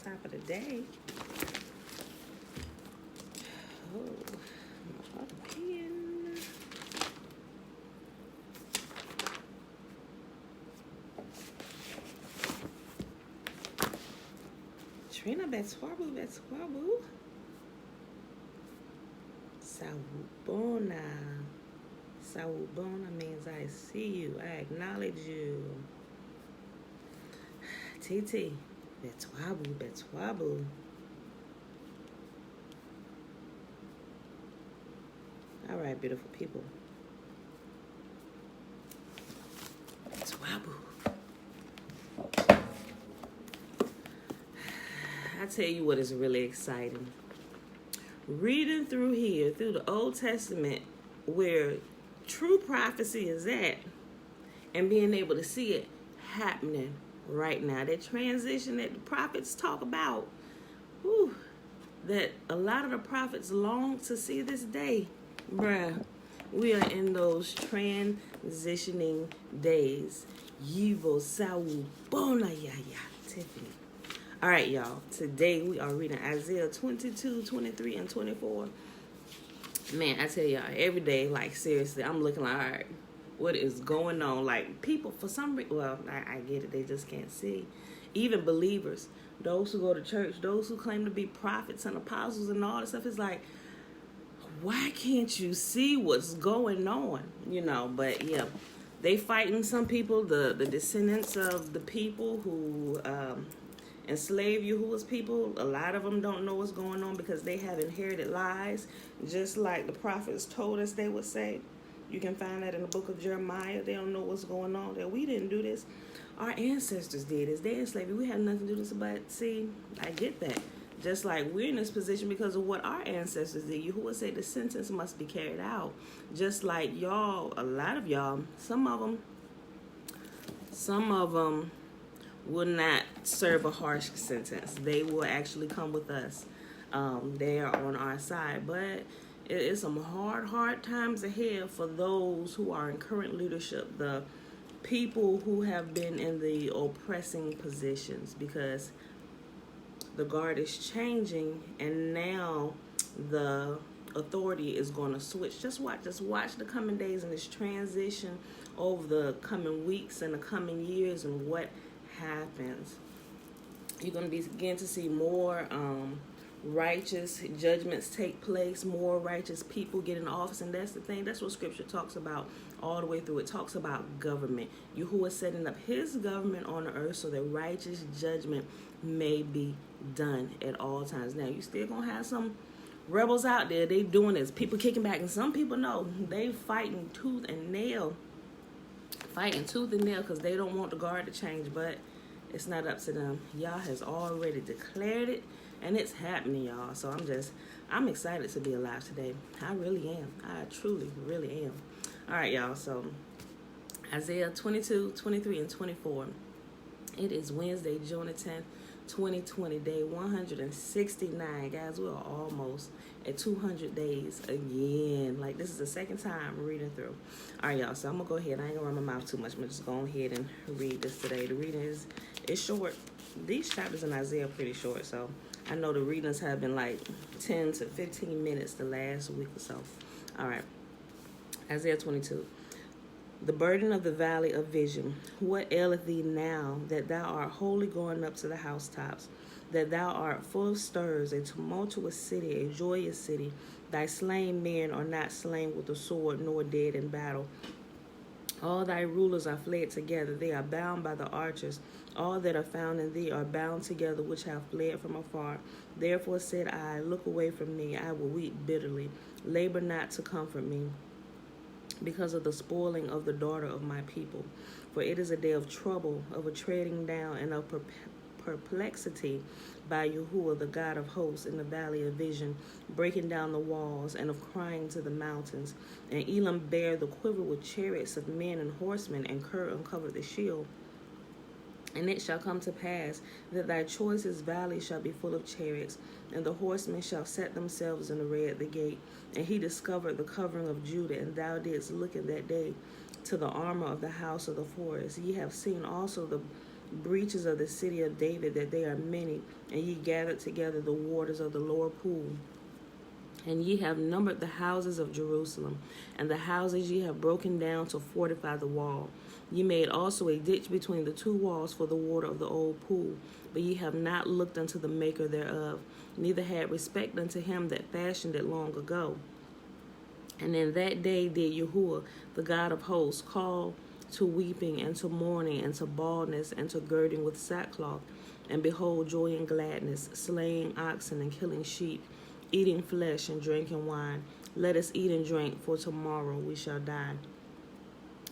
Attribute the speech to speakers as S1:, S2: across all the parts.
S1: top of the day. Oh, my other pen. Trina Betswabu. Sawubona. Sawubona means I see you. I acknowledge you. Titi. Betswabu. All right, beautiful people. Betswabu. I tell you what is really exciting. Reading through here, through the Old Testament, where true prophecy is at, and being able to see it happening right now. That transition that the prophets talk about, that a lot of the prophets long to see this day, bruh. We are in those transitioning days. Yivo Sawu Bona Yaya Tiffany. All right, y'all. Today we are reading Isaiah 22, 23, and 24. Man, I tell y'all, every day, like, seriously, I'm looking like, all right, what is going on? Like, people, for some reason, well, I get it. They just can't see. Even believers, those who go to church, those who claim to be prophets and apostles and all this stuff, it's like, why can't you see what's going on? But yeah, they fighting some people, the descendants of the people who enslave Yahuwah's people. A lot of them don't know what's going on because they have inherited lies, just like the prophets told us they would say. You can find that in the book of Jeremiah. They don't know what's going on. That we didn't do this. Our ancestors did this. They enslaved you. We had nothing to do with this. But see, I get that. Just like we're in this position because of what our ancestors did. Yahuwah said the sentence must be carried out. Just like y'all, a lot of y'all, some of them will not serve a harsh sentence. They will actually come with us. They are on our side. But it is some hard times ahead for those who are in current leadership, the people who have been in the oppressing positions, because the guard is changing and now the authority is going to switch. Just watch the coming days and this transition over the coming weeks and the coming years and what happens. You're going to begin to see more righteous judgments take place, more righteous people get in office, and that's the thing. That's what Scripture talks about all the way through. It talks about government. Yahuwah is setting up His government on the earth so that righteous judgment may be done at all times. Now, you still going to have some rebels out there. They doing this. People kicking back, and some people know they fighting tooth and nail because they don't want the guard to change, but it's not up to them. Yah has already declared it, and it's happening, y'all. So I'm excited to be alive today. I really am. I truly, really am. All right, y'all. So Isaiah 22, 23, and 24. It is Wednesday, June the 10th, 2020, day 169. Guys, we're almost at 200 days again. Like, this is the second time reading through. All right, y'all. So I'm going to go ahead. I ain't going to run my mouth too much. I'm going to just go ahead and read this today. The reading is short. These chapters in Isaiah are pretty short, so I know the readings have been like 10 to 15 minutes the last week or so. All right. Isaiah 22. The burden of the valley of vision. What aileth thee now, that thou art wholly going up to the housetops, that thou art full of stirs, a tumultuous city, a joyous city? Thy slain men are not slain with the sword, nor dead in battle. All thy rulers are fled together. They are bound by the archers. All that are found in thee are bound together, which have fled from afar. Therefore said I, look away from me. I will weep bitterly. Labor not to comfort me, because of the spoiling of the daughter of my people. For it is a day of trouble, of a treading down, and of perplexity by Yahuwah, the God of hosts, in the valley of vision, breaking down the walls, and of crying to the mountains. And Elam bare the quiver with chariots of men and horsemen, and Ker uncovered the shield. And it shall come to pass that thy choicest valley shall be full of chariots, and the horsemen shall set themselves in array at the gate. And he discovered the covering of Judah, and thou didst look in that day to the armor of the house of the forest. Ye have seen also the breaches of the city of David, that they are many, and ye gathered together the waters of the lower pool. And ye have numbered the houses of Jerusalem, and the houses ye have broken down to fortify the wall. Ye made also a ditch between the two walls for the water of the old pool, but ye have not looked unto the maker thereof, neither had respect unto him that fashioned it long ago. And in that day did Yahuwah, the God of hosts, call to weeping and to mourning and to baldness and to girding with sackcloth. And behold, joy and gladness, slaying oxen and killing sheep, eating flesh and drinking wine. Let us eat and drink, for tomorrow we shall die.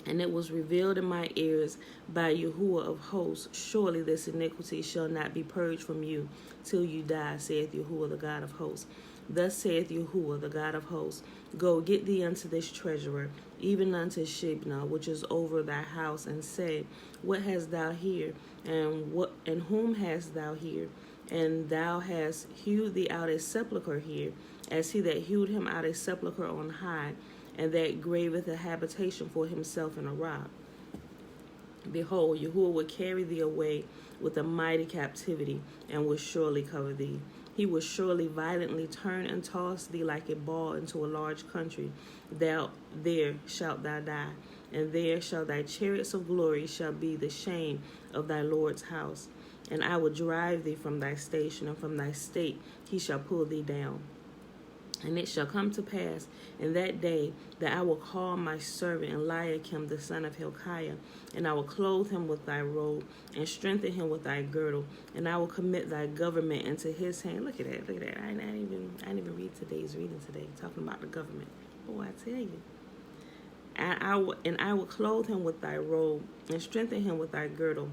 S1: And it was revealed in my ears by Yahuwah of hosts, surely this iniquity shall not be purged from you till you die, saith Yahuwah the God of hosts. Thus saith Yahuwah the God of hosts, Go, get thee unto this treasurer, even unto Shebna, which is over thy house, and say, What hast thou here? And whom hast thou here? And thou hast hewed thee out a sepulchre here, as he that hewed him out a sepulchre on high, and that graveth a habitation for himself in a rock. Behold, Yahuwah will carry thee away with a mighty captivity, and will surely cover thee. He will surely violently turn and toss thee like a ball into a large country. There shalt thou die, and there shall thy chariots of glory shall be the shame of thy Lord's house. And I will drive thee from thy station, and from thy state he shall pull thee down. And it shall come to pass in that day that I will call my servant Eliakim the son of Hilkiah, and I will clothe him with thy robe, and strengthen him with thy girdle, and I will commit thy government into his hand. Look at that, look at that. I didn't even read today's reading today, talking about the government. Boy, I tell you. And I will clothe him with thy robe, and strengthen him with thy girdle,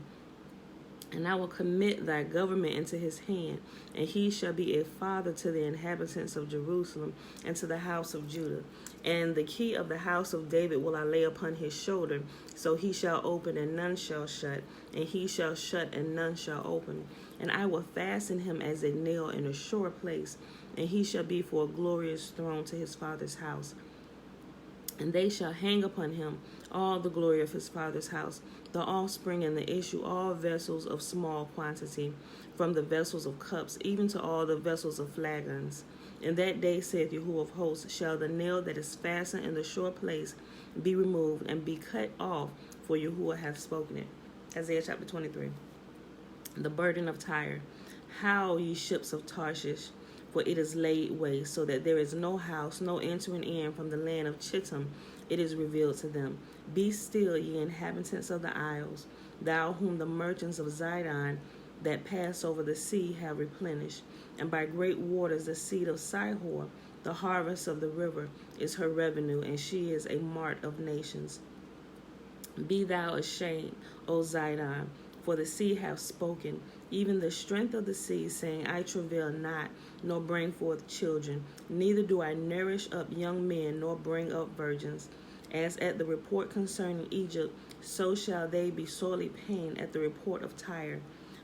S1: and I will commit thy government into his hand, and he shall be a father to the inhabitants of Jerusalem and to the house of Judah. And the key of the house of David will I lay upon his shoulder, so he shall open and none shall shut, and he shall shut and none shall open. And I will fasten him as a nail in a sure place, and he shall be for a glorious throne to his father's house. And they shall hang upon him all the glory of his father's house, the offspring and the issue, all vessels of small quantity, from the vessels of cups, even to all the vessels of flagons. In that day, saith Yahuwah of hosts, shall the nail that is fastened in the sure place be removed and be cut off, for Yahuwah hath spoken it. Isaiah chapter 23. The burden of Tyre. Howl, ye ships of Tarshish, for it is laid waste, so that there is no house, no entering in from the land of Chittim. It is revealed to them. Be still, ye inhabitants of the isles, thou whom the merchants of Zidon that pass over the sea have replenished. And by great waters the seed of Sihor, the harvest of the river, is her revenue, and she is a mart of nations. Be thou ashamed, O Zidon, for the sea hath spoken, even the strength of the sea, saying, I travail not, nor bring forth children, neither do I nourish up young men, nor bring up virgins. As at the report concerning Egypt, so shall they be sorely pained at the report of Tyre.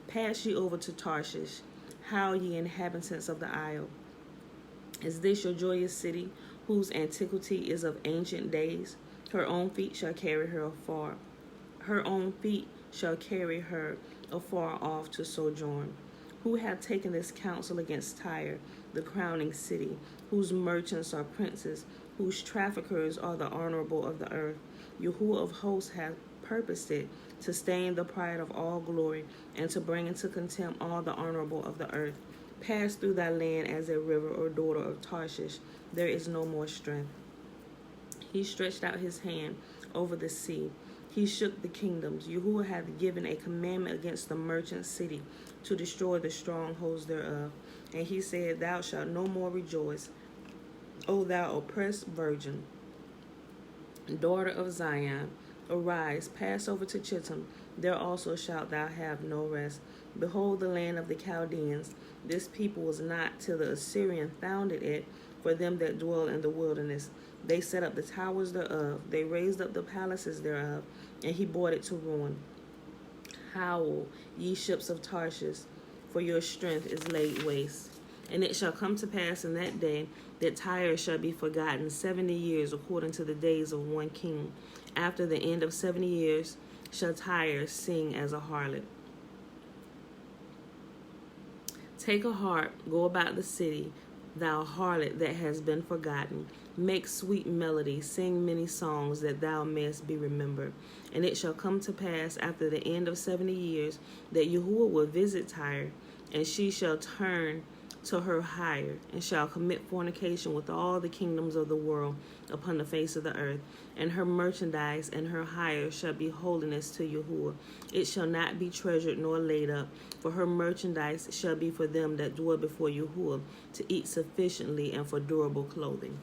S1: Pass ye over to Tarshish, howl ye inhabitants of the isle. Is this your joyous city, whose antiquity is of ancient days? Her own feet shall carry her afar. Her own feet shall carry her afar off to sojourn. Who have taken this counsel against Tyre, the crowning city, whose merchants are princes, whose traffickers are the honorable of the earth? Yahuwah of hosts hath purposed it, to stain the pride of all glory, and to bring into contempt all the honorable of the earth. Pass through thy land as a river, or daughter of Tarshish. There is no more strength. He stretched out his hand over the sea. He shook the kingdoms. Yahuwah hath given a commandment against the merchant city, to destroy the strongholds thereof. And he said, Thou shalt no more rejoice, O thou oppressed virgin, daughter of Zion. Arise, pass over to Chittim, there also shalt thou have no rest. Behold the land of the Chaldeans. This people was not till the Assyrian founded it, for them that dwell in the wilderness. They set up the towers thereof, they raised up the palaces thereof, and he brought it to ruin. Howl, ye ships of Tarshish, for your strength is laid waste. And it shall come to pass in that day that Tyre shall be forgotten 70 years according to the days of one king. After the end of 70 years shall Tyre sing as a harlot. Take a harp, go about the city, thou harlot that has been forgotten. Make sweet melody, sing many songs, that thou mayest be remembered. And it shall come to pass after the end of 70 years that Yahuwah will visit Tyre, and she shall turn to her hire, and shall commit fornication with all the kingdoms of the world upon the face of the earth. And her merchandise and her hire shall be holiness to Yahuwah. It shall not be treasured nor laid up, for her merchandise shall be for them that dwell before Yahuwah, to eat sufficiently and for durable clothing.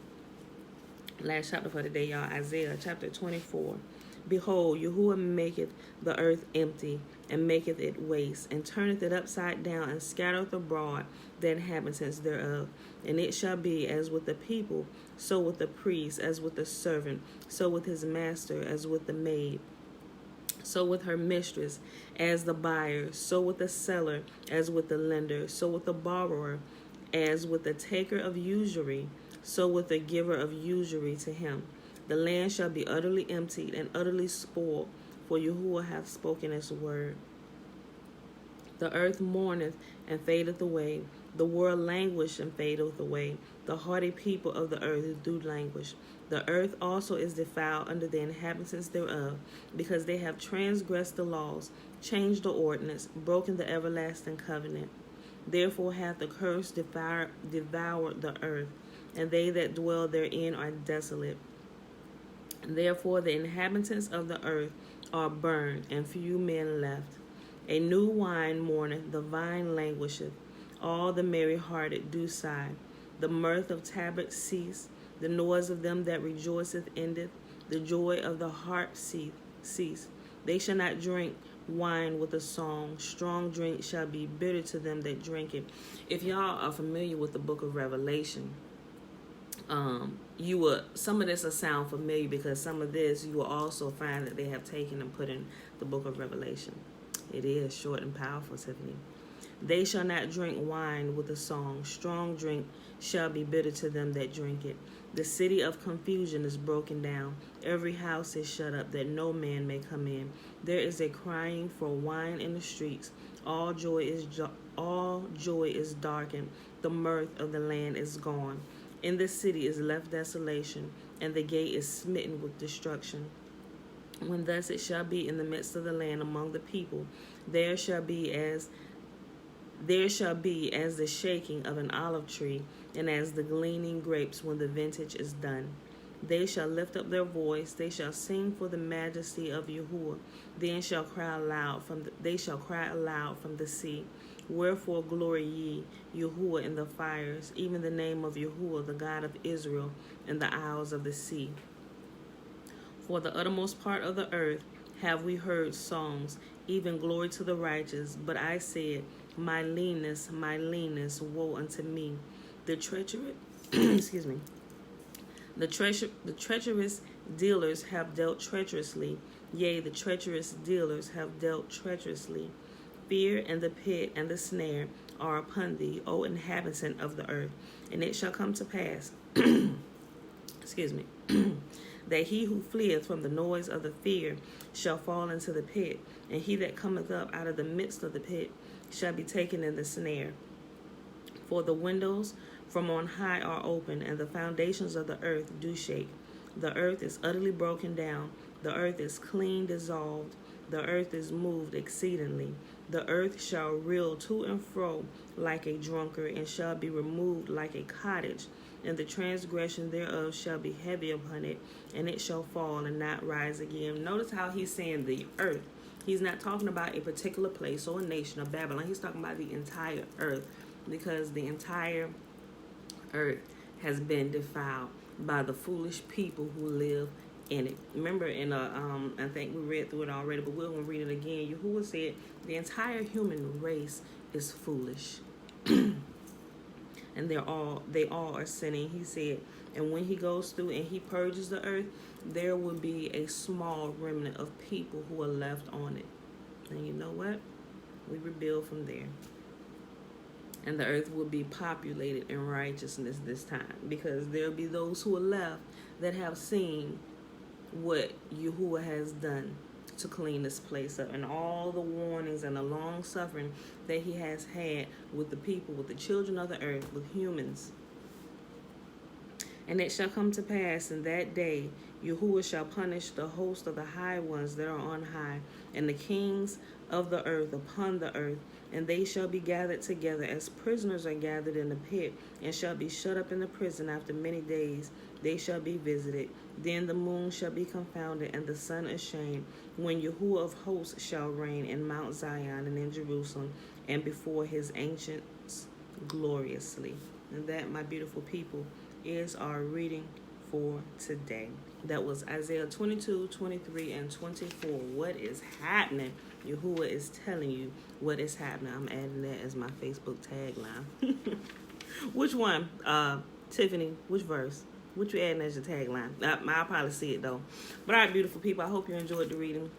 S1: Last chapter for today, y'all, Isaiah chapter 24. Behold, Yahuwah maketh the earth empty, and maketh it waste, and turneth it upside down, and scattereth abroad the inhabitants thereof. And it shall be as with the people, so with the priest, as with the servant, so with his master, as with the maid, so with her mistress, as the buyer, so with the seller, as with the lender, so with the borrower, as with the taker of usury, so with the giver of usury to him. The land shall be utterly emptied and utterly spoiled, for Yahuwah hath spoken his word. The earth mourneth and fadeth away. The world languisheth and fadeth away. The hardy people of the earth do languish. The earth also is defiled under the inhabitants thereof, because they have transgressed the laws, changed the ordinance, broken the everlasting covenant. Therefore hath the curse devoured the earth, and they that dwell therein are desolate. Therefore the inhabitants of the earth are burned, and few men left. A new wine mourneth, the vine languisheth. All the merry-hearted do sigh. The mirth of tabrets cease. The noise of them that rejoiceth endeth. The joy of the harp cease. They shall not drink wine with a song. Strong drink shall be bitter to them that drink it. If y'all are familiar with the book of Revelation, some of this will sound familiar, because some of this you will also find that they have taken and put in the book of Revelation. It is short and powerful, Tiffany. They shall not drink wine with a song. Strong drink shall be bitter to them that drink it. The city of confusion is broken down. Every house is shut up, that no man may come in. There is a crying for wine in the streets. All joy is darkened. The mirth of the land is gone. In the city is left desolation, and the gate is smitten with destruction. When thus it shall be in the midst of the land among the people, there shall be as the shaking of an olive tree, and as the gleaning grapes when the vintage is done. They shall lift up their voice, they shall sing for the majesty of Yahuwah. Then shall they shall cry aloud from the sea. Wherefore glory ye, Yahuwah, in the fires, even the name of Yahuwah, the God of Israel, in the isles of the sea. For the uttermost part of the earth have we heard songs, even glory to the righteous. But I said, my leanness, woe unto me. The treacherous, excuse me. The treacherous dealers have dealt treacherously. Yea, the treacherous dealers have dealt treacherously. Fear and the pit and the snare are upon thee, O inhabitant of the earth. And it shall come to pass, excuse me, that he who fleeth from the noise of the fear shall fall into the pit, and he that cometh up out of the midst of the pit shall be taken in the snare. For the windows from on high are open, and the foundations of the earth do shake. The earth is utterly broken down. The earth is clean dissolved. The earth is moved exceedingly. The earth shall reel to and fro like a drunkard, and shall be removed like a cottage. And the transgression thereof shall be heavy upon it, and it shall fall and not rise again. Notice how he's saying the earth. He's not talking about a particular place or a nation of Babylon. He's talking about the entire earth, because the entire earth has been defiled by the foolish people who live in it. Remember, I think we read through it already, but we're going to read it again. Yahuwah said the entire human race is foolish. And they all are sinning. He said, and when he goes through and he purges the earth, there will be a small remnant of people who are left on it. And you know what? We rebuild from there. And the earth will be populated in righteousness this time, because there will be those who are left that have seen what Yahuwah has done. to clean this place up, and all the warnings and the long suffering that he has had with the people, with the children of the earth, with humans. And it shall come to pass in that day, Yahuwah shall punish the host of the high ones that are on high, and the kings of the earth upon the earth, and they shall be gathered together as prisoners are gathered in the pit, and shall be shut up in the prison after many days. They shall be visited. Then the moon shall be confounded, and the sun ashamed, when Yahuwah of hosts shall reign in Mount Zion and in Jerusalem, and before his ancients gloriously. And that, my beautiful people, is our reading for today. That was Isaiah 22, 23, and 24. What is happening? Yahuwah is telling you what is happening. I'm adding that as my Facebook tagline. Which one? Tiffany, which verse? What you adding as your tagline? I'll probably see it though. But all right, beautiful people, I hope you enjoyed the reading.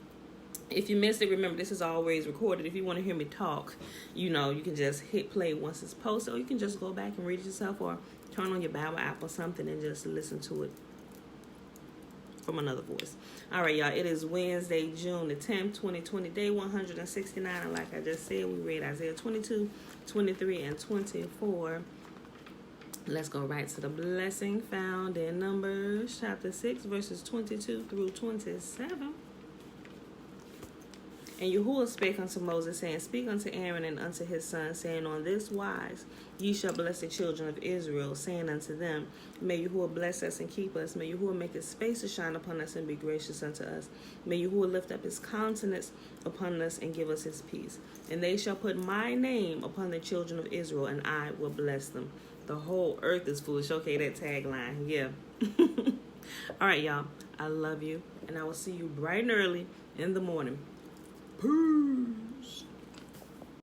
S1: If you missed it, remember this is always recorded. If you want to hear me talk, you can just hit play once it's posted, or you can just go back and read it yourself, or turn on your Bible app or something and just listen to it from another voice. All right, y'all. It is Wednesday, June the 10th, 2020, day 169. And like I just said, we read Isaiah 22, 23, and 24. Let's go right to the blessing found in Numbers chapter 6, verses 22 through 27. And Yahuwah spake unto Moses, saying, Speak unto Aaron and unto his sons, saying, On this wise ye shall bless the children of Israel, saying unto them, May Yahuwah bless us and keep us. May Yahuwah make his face to shine upon us and be gracious unto us. May Yahuwah lift up his countenance upon us and give us his peace. And they shall put my name upon the children of Israel, and I will bless them. The whole earth is foolish. Okay, that tagline. Yeah. All right, y'all. I love you, and I will see you bright and early in the morning. Peace.